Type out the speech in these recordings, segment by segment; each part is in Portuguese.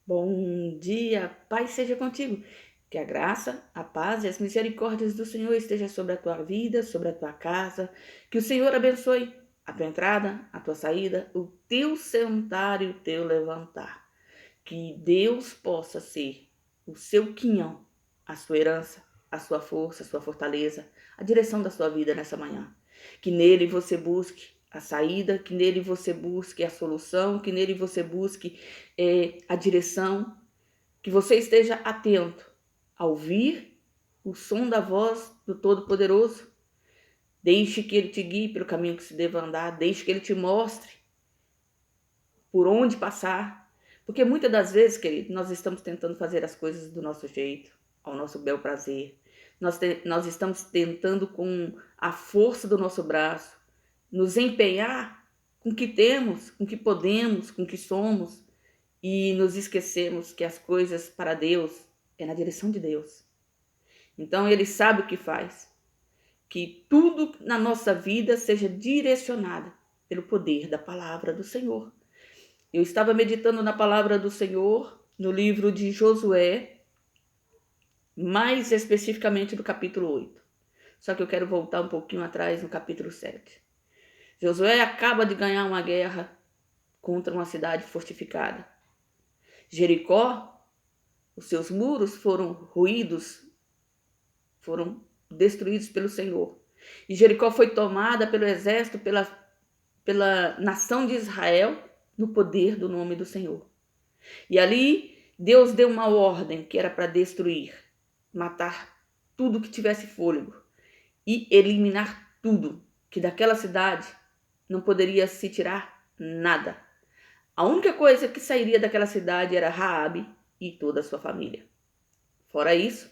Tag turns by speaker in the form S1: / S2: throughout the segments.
S1: Bom dia, paz seja contigo. Que a graça, a paz e as misericórdias do Senhor estejam sobre a tua vida, sobre a tua casa. Que o Senhor abençoe a tua entrada, a tua saída, o teu sentar e o teu levantar. Que Deus possa ser o seu quinhão, a sua herança, a sua força, a sua fortaleza, a direção da sua vida nessa manhã. Que nele você busque a saída, que nele você busque a solução, que nele você busque a direção, que você esteja atento a ouvir o som da voz do Todo-Poderoso. Deixe que ele te guie pelo caminho que se deva andar, deixe que ele te mostre por onde passar. Porque muitas das vezes, querido, nós estamos tentando fazer as coisas do nosso jeito, ao nosso bel prazer. Nós estamos tentando, com a força do nosso braço, nos empenhar com o que temos, com o que podemos, com o que somos, e nos esquecemos que as coisas para Deus é na direção de Deus. Então ele sabe o que faz. Que tudo na nossa vida seja direcionado pelo poder da palavra do Senhor. Eu estava meditando na palavra do Senhor no livro de Josué, mais especificamente do capítulo 8. Só que eu quero voltar um pouquinho atrás no capítulo 7. Josué acaba de ganhar uma guerra contra uma cidade fortificada. Jericó, os seus muros foram ruídos, foram destruídos pelo Senhor. E Jericó foi tomada pelo exército, pela nação de Israel, no poder do nome do Senhor. E ali Deus deu uma ordem que era para destruir, matar tudo que tivesse fôlego e eliminar tudo, que daquela cidade não poderia se tirar nada. A única coisa que sairia daquela cidade era Raabe e toda a sua família. Fora isso,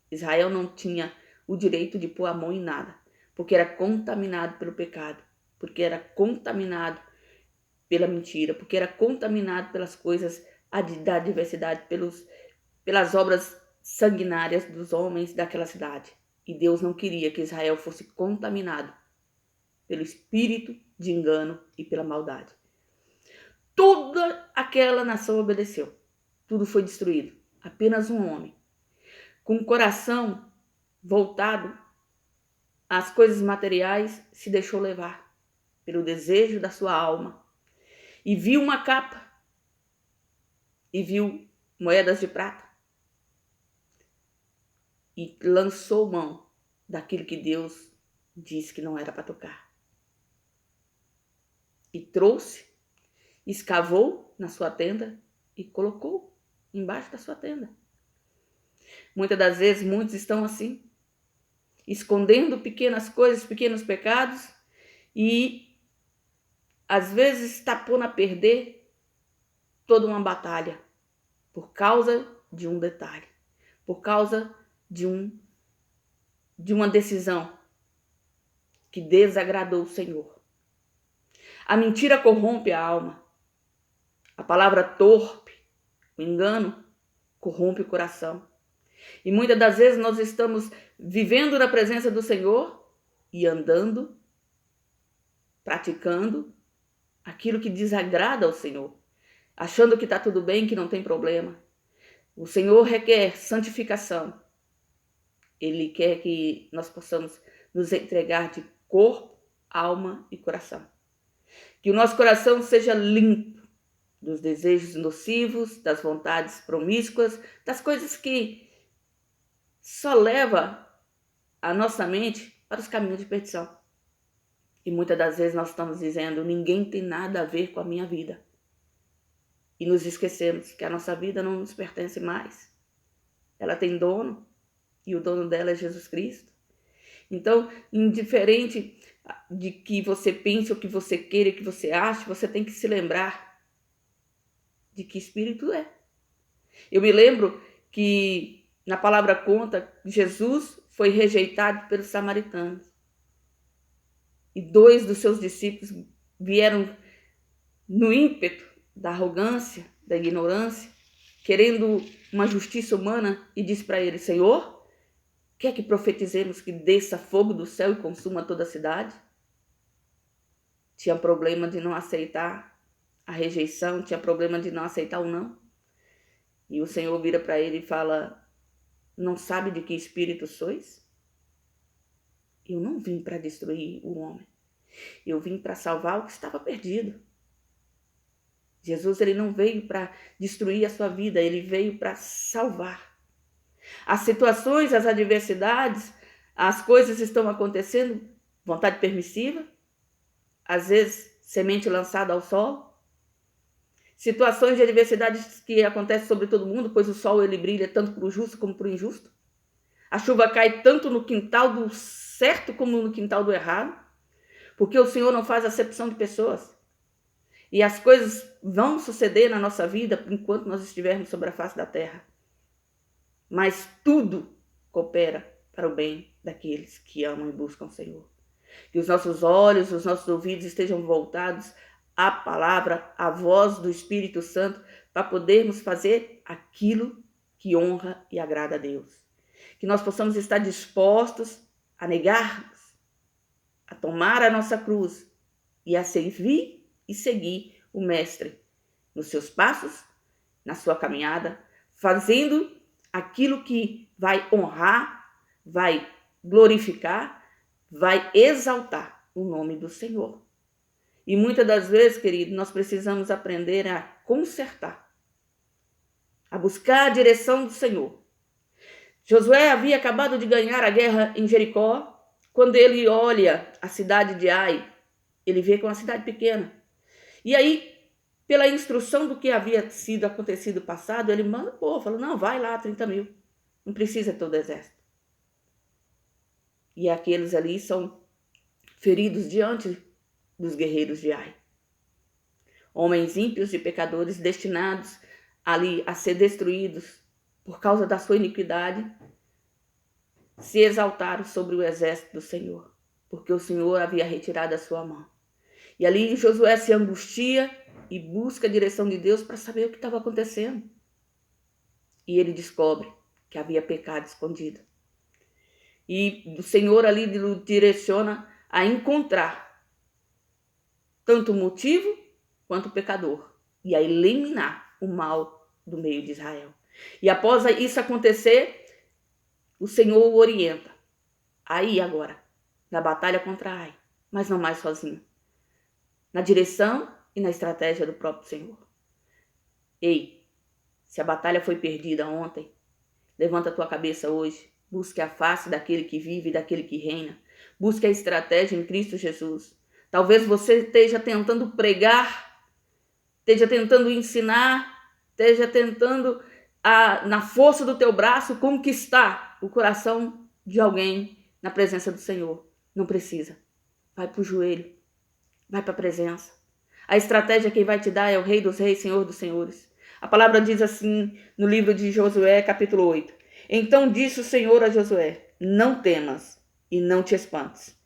S1: Israel não tinha o direito de pôr a mão em nada, porque era contaminado pelo pecado, porque era contaminado pela mentira, porque era contaminado pelas coisas da adversidade, pelas obras sanguinárias dos homens daquela cidade. E Deus não queria que Israel fosse contaminado pelo espírito de engano e pela maldade. Toda aquela nação obedeceu. Tudo foi destruído. Apenas um homem, com o coração voltado às coisas materiais, se deixou levar pelo desejo da sua alma. E viu uma capa. E viu moedas de prata. E lançou mão daquilo que Deus disse que não era para tocar. E trouxe, escavou na sua tenda e colocou embaixo da sua tenda. Muitas das vezes, muitos estão assim, escondendo pequenas coisas, pequenos pecados, e às vezes está pondo a perder toda uma batalha por causa de um detalhe, por causa de uma decisão que desagradou o Senhor. A mentira corrompe a alma. A palavra torpe, o engano, corrompe o coração. E muitas das vezes nós estamos vivendo na presença do Senhor e andando, praticando aquilo que desagrada ao Senhor, achando que está tudo bem, que não tem problema. O Senhor requer santificação. Ele quer que nós possamos nos entregar de corpo, alma e coração. Que o nosso coração seja limpo dos desejos nocivos, das vontades promíscuas, das coisas que só levam a nossa mente para os caminhos de perdição. E muitas das vezes nós estamos dizendo, ninguém tem nada a ver com a minha vida. E nos esquecemos que a nossa vida não nos pertence mais. Ela tem dono, e o dono dela é Jesus Cristo. Então, indiferente de que você pense, o que você queira, o que você ache, você tem que se lembrar de que espírito é. Eu me lembro que na palavra conta, Jesus foi rejeitado pelos samaritanos. E 2 dos seus discípulos vieram no ímpeto da arrogância, da ignorância, querendo uma justiça humana, e disse para ele, Senhor, quer que profetizemos que desça fogo do céu e consuma toda a cidade? Tinha problema de não aceitar a rejeição, tinha problema de não aceitar o não. E o Senhor vira para ele e fala: não sabe de que espírito sois? Eu não vim para destruir o homem. Eu vim para salvar o que estava perdido. Jesus, ele não veio para destruir a sua vida, ele veio para salvar. As situações, as adversidades, as coisas estão acontecendo, vontade permissiva, às vezes semente lançada ao sol. Situações de adversidades que acontecem sobre todo mundo, pois o sol ele brilha tanto para o justo como para o injusto. A chuva cai tanto no quintal do certo como no quintal do errado, porque o Senhor não faz acepção de pessoas. E as coisas vão suceder na nossa vida enquanto nós estivermos sobre a face da terra. Mas tudo coopera para o bem daqueles que amam e buscam o Senhor. Que os nossos olhos, os nossos ouvidos estejam voltados à palavra, à voz do Espírito Santo, para podermos fazer aquilo que honra e agrada a Deus. Que nós possamos estar dispostos a negarmos, a tomar a nossa cruz e a servir e seguir o Mestre nos seus passos, na sua caminhada, fazendo aquilo que vai honrar, vai glorificar, vai exaltar o nome do Senhor. E muitas das vezes, querido, nós precisamos aprender a consertar, a buscar a direção do Senhor. Josué havia acabado de ganhar a guerra em Jericó. Quando ele olha a cidade de Ai, ele vê que é uma cidade pequena. E aí, pela instrução do que havia acontecido passado, ele manda o povo, fala, não, vai lá, 30 mil. Não precisa todo o exército. E aqueles ali são feridos diante dos guerreiros de Ai. Homens ímpios e pecadores destinados ali a ser destruídos por causa da sua iniquidade, se exaltaram sobre o exército do Senhor, porque o Senhor havia retirado a sua mão. E ali Josué se angustia e busca a direção de Deus para saber o que estava acontecendo. E ele descobre que havia pecado escondido. E o Senhor ali o direciona a encontrar tanto o motivo quanto o pecador, e a eliminar o mal do meio de Israel. E após isso acontecer, o Senhor o orienta a ir agora na batalha contra Ai, mas não mais sozinho, na direção e na estratégia do próprio Senhor. Ei, se a batalha foi perdida ontem, levanta a tua cabeça hoje, busque a face daquele que vive e daquele que reina, busque a estratégia em Cristo Jesus. Talvez você esteja tentando pregar, esteja tentando ensinar, esteja tentando, na força do teu braço, conquistar o coração de alguém na presença do Senhor. Não precisa. Vai para o joelho, vai para a presença. A estratégia quem vai te dar é o Rei dos Reis, Senhor dos Senhores. A palavra diz assim no livro de Josué, capítulo 8. Então disse o Senhor a Josué, não temas e não te espantes.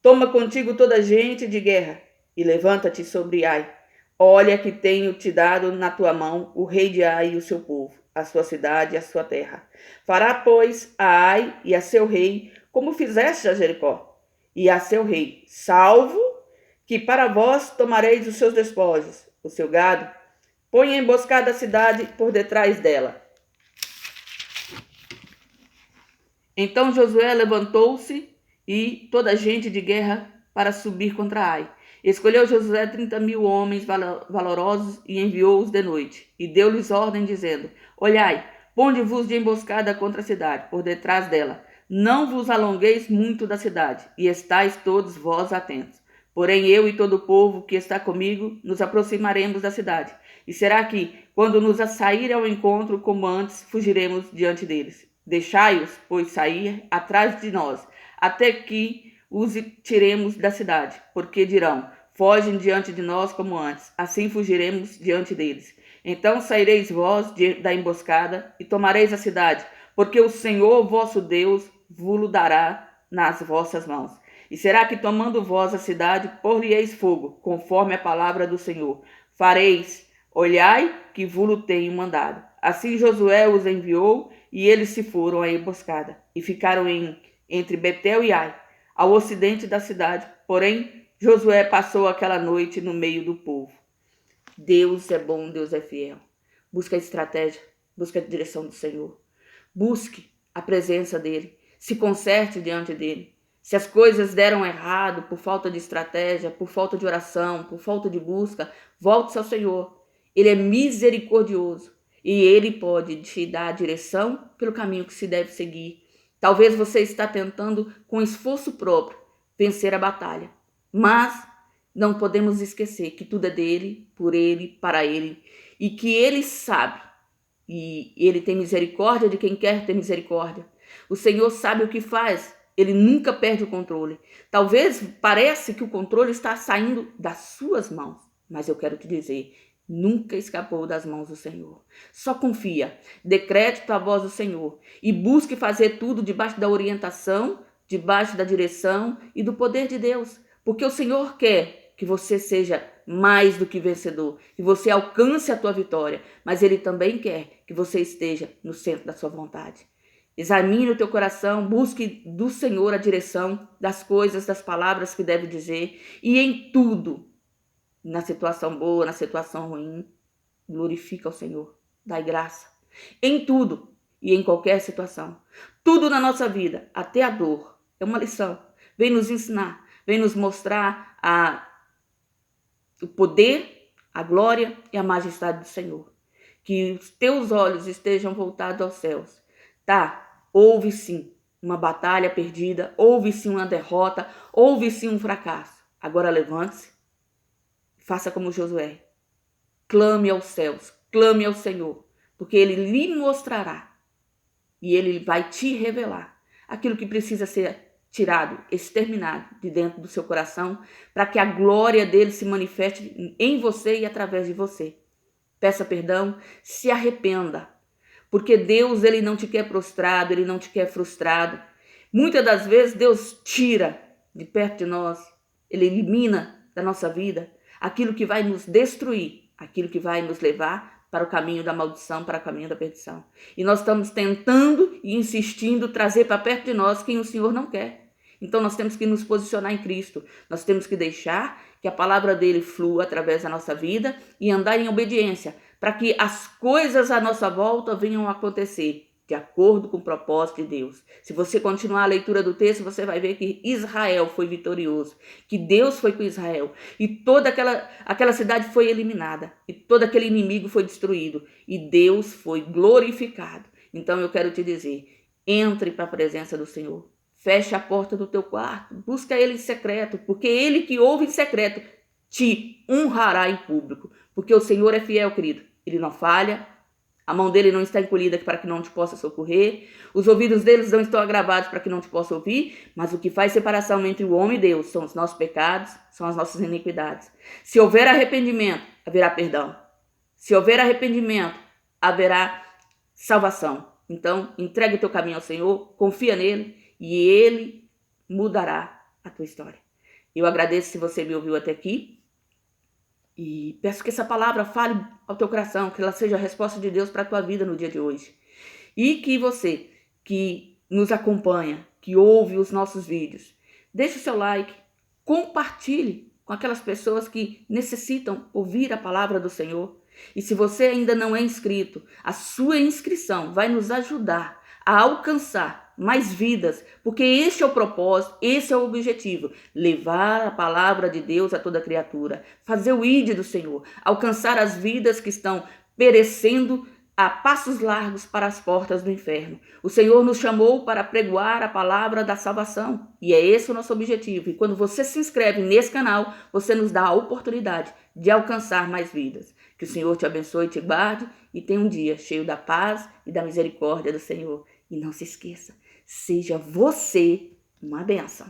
S1: Toma contigo toda a gente de guerra e levanta-te sobre Ai. Olha que tenho te dado na tua mão o rei de Ai e o seu povo, a sua cidade e a sua terra. Fará, pois, a Ai e a seu rei, como fizeste a Jericó, e a seu rei, salvo que para vós tomareis os seus despojos, o seu gado, ponha emboscada a cidade por detrás dela. Então Josué levantou-se e toda a gente de guerra para subir contra Ai. Escolheu Josué 30 mil homens valorosos e enviou-os de noite. E deu-lhes ordem, dizendo, olhai, ponde-vos de emboscada contra a cidade, por detrás dela. Não vos alongueis muito da cidade, e estáis todos vós atentos. Porém eu e todo o povo que está comigo nos aproximaremos da cidade. E será que, quando nos sair ao encontro como antes, fugiremos diante deles. Deixai-os, pois, sair atrás de nós, até que os tiremos da cidade, porque dirão, fogem diante de nós como antes, assim fugiremos diante deles. Então saireis vós da emboscada e tomareis a cidade, porque o Senhor vosso Deus vos dará nas vossas mãos. E será que tomando vós a cidade, por-lhe-eis fogo, conforme a palavra do Senhor. Fareis, olhai que vos tenho mandado. Assim Josué os enviou, e eles se foram à emboscada, e ficaram entre Betel e Ai, ao ocidente da cidade. Porém, Josué passou aquela noite no meio do povo. Deus é bom, Deus é fiel. Busca a estratégia, Busque a direção do Senhor. Busque a presença dele. Se conserte diante dele. Se as coisas deram errado por falta de estratégia, por falta de oração, por falta de busca, volte-se ao Senhor. Ele é misericordioso e ele pode te dar a direção pelo caminho que se deve seguir. Talvez você está tentando, com esforço próprio, vencer a batalha. Mas não podemos esquecer que tudo é dele, por ele, para ele. E que ele sabe. E ele tem misericórdia de quem quer ter misericórdia. O Senhor sabe o que faz. Ele nunca perde o controle. Talvez parece que o controle está saindo das suas mãos. Mas eu quero te dizer, nunca escapou das mãos do Senhor. Só confia, decrete a voz do Senhor e busque fazer tudo debaixo da orientação, debaixo da direção e do poder de Deus. Porque o Senhor quer que você seja mais do que vencedor, que você alcance a tua vitória, mas Ele também quer que você esteja no centro da sua vontade. Examine o teu coração, busque do Senhor a direção das coisas, das palavras que deve dizer, e em tudo, na situação boa, na situação ruim, glorifica o Senhor, dai graça. Em tudo e em qualquer situação. Tudo na nossa vida, até a dor, é uma lição. Vem nos ensinar, vem nos mostrar o poder, a glória e a majestade do Senhor. Que os teus olhos estejam voltados aos céus. Tá? Houve sim uma batalha perdida, houve sim uma derrota, houve sim um fracasso. Agora levante-se, faça como Josué. Clame aos céus, clame ao Senhor, porque Ele lhe mostrará e Ele vai te revelar aquilo que precisa ser tirado, exterminado de dentro do seu coração, para que a glória dele se manifeste em você e através de você. Peça perdão, se arrependa. Porque Deus, Ele não te quer prostrado, Ele não te quer frustrado. Muitas das vezes Deus tira de perto de nós, Ele elimina da nossa vida aquilo que vai nos destruir, aquilo que vai nos levar para o caminho da maldição, para o caminho da perdição. E nós estamos tentando e insistindo trazer para perto de nós quem o Senhor não quer. Então nós temos que nos posicionar em Cristo, nós temos que deixar que a palavra dele flua através da nossa vida e andar em obediência, para que as coisas à nossa volta venham a acontecer de acordo com o propósito de Deus. Se você continuar a leitura do texto, você vai ver que Israel foi vitorioso, que Deus foi com Israel, e toda aquela cidade foi eliminada, e todo aquele inimigo foi destruído, e Deus foi glorificado. Então eu quero te dizer, entre para a presença do Senhor, feche a porta do teu quarto, busca Ele em secreto, porque Ele que ouve em secreto te honrará em público, porque o Senhor é fiel, querido, Ele não falha. A mão dele não está encolhida para que não te possa socorrer. Os ouvidos deles não estão agravados para que não te possa ouvir. Mas o que faz separação entre o homem e Deus são os nossos pecados, são as nossas iniquidades. Se houver arrependimento, haverá perdão. Se houver arrependimento, haverá salvação. Então, entregue o teu caminho ao Senhor, confia nele e ele mudará a tua história. Eu agradeço se você me ouviu até aqui. E peço que essa palavra fale ao teu coração, que ela seja a resposta de Deus para a tua vida no dia de hoje. E que você que nos acompanha, que ouve os nossos vídeos, deixe o seu like, compartilhe com aquelas pessoas que necessitam ouvir a palavra do Senhor. E se você ainda não é inscrito, a sua inscrição vai nos ajudar a alcançar mais vidas, porque este é o propósito, esse é o objetivo, levar a palavra de Deus a toda criatura, fazer o ide do Senhor, alcançar as vidas que estão perecendo a passos largos para as portas do inferno. O Senhor nos chamou para pregoar a palavra da salvação, e é esse o nosso objetivo. E quando você se inscreve nesse canal, você nos dá a oportunidade de alcançar mais vidas. Que o Senhor te abençoe e te guarde, e tenha um dia cheio da paz e da misericórdia do Senhor. E não se esqueça, seja você uma bênção.